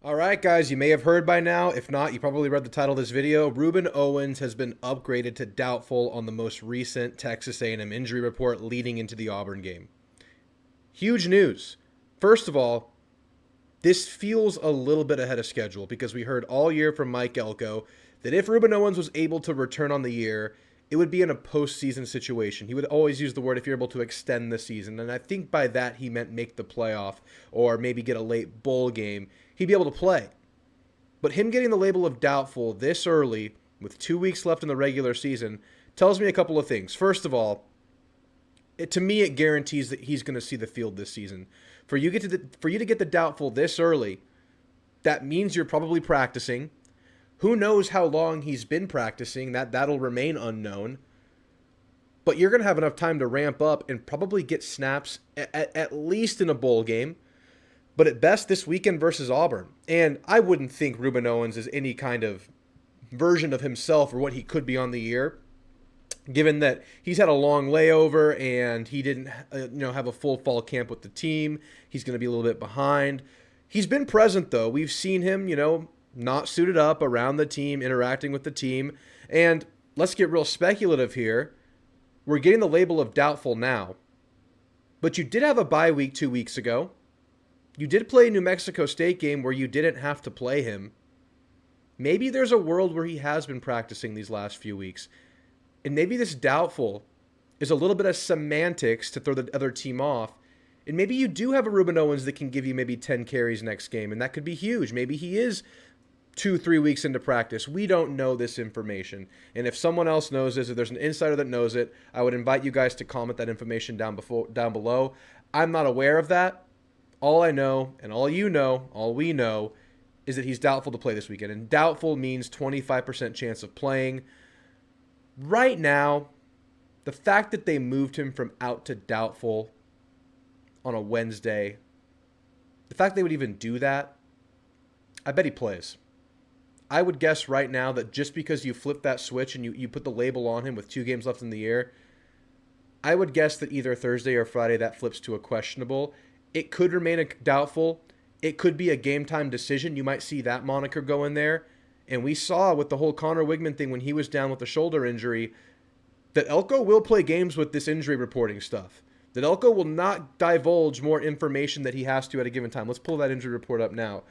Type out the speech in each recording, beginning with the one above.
All right, guys, you may have heard by now. If not, you probably read the title of this video. Rueben Owens has been upgraded to doubtful on the most recent Texas A&M injury report leading into the Auburn game. Huge news. First of all, this feels a little bit ahead of schedule because we heard all year from Mike Elko that if Rueben Owens was able to return on the year, it would be in a postseason situation. He would always use the word if you're able to extend the season. And I think by that he meant make the playoff or maybe get a late bowl game. He'd be able to play. But him getting the label of doubtful this early, with 2 weeks left in the regular season, tells me a couple of things. First of all, to me, it guarantees that he's going to see the field this season. For you to get the doubtful this early, that means you're probably practicing. Who knows how long he's been practicing? That'll remain unknown. But you're going to have enough time to ramp up and probably get snaps at least in a bowl game, but at best this weekend versus Auburn. And I wouldn't think Rueben Owens is any kind of version of himself or what he could be on the year, given that he's had a long layover and he didn't have a full fall camp with the team. He's going to be a little bit behind. He's been present, though. We've seen him, not suited up around the team, interacting with the team. And let's get real speculative here. We're getting the label of doubtful now. But you did have a bye week 2 weeks ago. You did play a New Mexico State game where you didn't have to play him. Maybe there's a world where he has been practicing these last few weeks. And maybe this doubtful is a little bit of semantics to throw the other team off. And maybe you do have a Rueben Owens that can give you maybe 10 carries next game, and that could be huge. Maybe he is 2-3 weeks into practice. We don't know this information. And if someone else knows this, if there's an insider that knows it, I would invite you guys to comment that information down below. I'm not aware of that. All I know, and all you know, all we know, is that he's doubtful to play this weekend. And doubtful means 25% chance of playing. Right now, the fact that they moved him from out to doubtful on a Wednesday, the fact they would even do that, I bet he plays. I would guess right now that just because you flip that switch and you put the label on him with 2 games left in the year, I would guess that either Thursday or Friday that flips to a questionable. It could remain a doubtful. It could be a game time decision. You might see that moniker go in there. And we saw with the whole Connor Wigman thing when he was down with the shoulder injury that Elko will play games with this injury reporting stuff. That Elko will not divulge more information that he has to at a given time. Let's pull that injury report up now.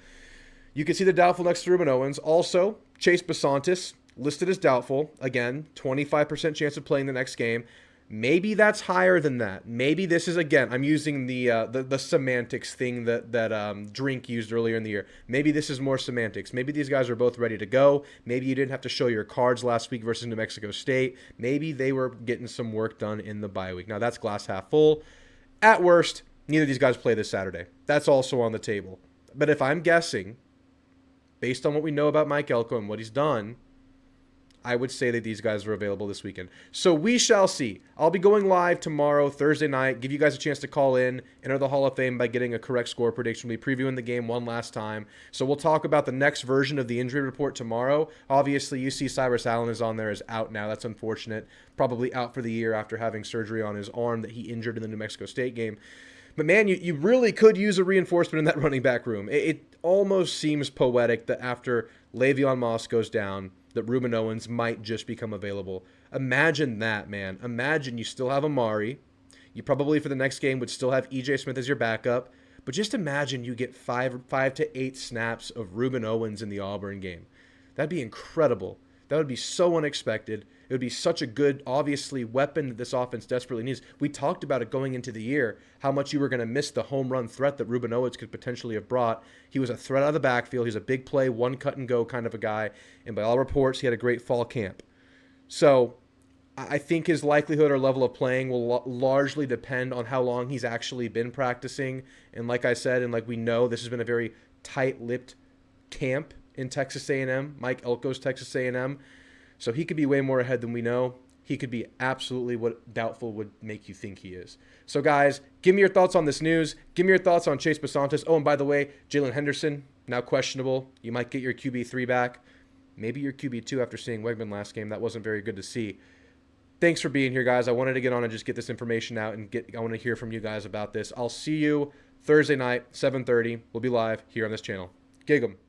You can see the doubtful next to Rueben Owens. Also, Chase Bisontis listed as doubtful. Again, 25% chance of playing the next game. Maybe that's higher than that. Maybe this is, again, I'm using the semantics thing that Drink used earlier in the year. Maybe this is more semantics. Maybe these guys are both ready to go. Maybe you didn't have to show your cards last week versus New Mexico State. Maybe they were getting some work done in the bye week. Now, that's glass half full. At worst, neither of these guys play this Saturday. That's also on the table. But if I'm guessing, based on what we know about Mike Elko and what he's done, I would say that these guys are available this weekend. So we shall see. I'll be going live tomorrow, Thursday night. Give you guys a chance to call in, enter the Hall of Fame by getting a correct score prediction. We'll be previewing the game one last time. So we'll talk about the next version of the injury report tomorrow. Obviously, you see Cyrus Allen is on there, is out now. That's unfortunate. Probably out for the year after having surgery on his arm that he injured in the New Mexico State game. But man, you really could use a reinforcement in that running back room. It almost seems poetic that after Le'Veon Moss goes down, that Rueben Owens might just become available. Imagine that, man. Imagine you still have Amari. You probably for the next game would still have E.J. Smith as your backup. But just imagine you get 5 to 8 snaps of Rueben Owens in the Auburn game. That'd be incredible. That would be so unexpected. It would be such a good, obviously, weapon that this offense desperately needs. We talked about it going into the year, how much you were going to miss the home run threat that Rueben Owens could potentially have brought. He was a threat out of the backfield. He's a big play, one cut and go kind of a guy. And by all reports, he had a great fall camp. So I think his likelihood or level of playing will largely depend on how long he's actually been practicing. And like I said, and like we know, this has been a very tight-lipped camp in Texas A&M, Mike Elko's Texas A&M. So he could be way more ahead than we know. He could be absolutely what doubtful would make you think he is. So guys, give me your thoughts on this news. Give me your thoughts on Chase Bisontis. Oh, and by the way, Jalen Henderson, now questionable. You might get your QB3 back. Maybe your QB2 after seeing Wegman last game. That wasn't very good to see. Thanks for being here, guys. I wanted to get on and just get this information out and I want to hear from you guys about this. I'll see you Thursday night, 7:30. We'll be live here on this channel. Gig 'em.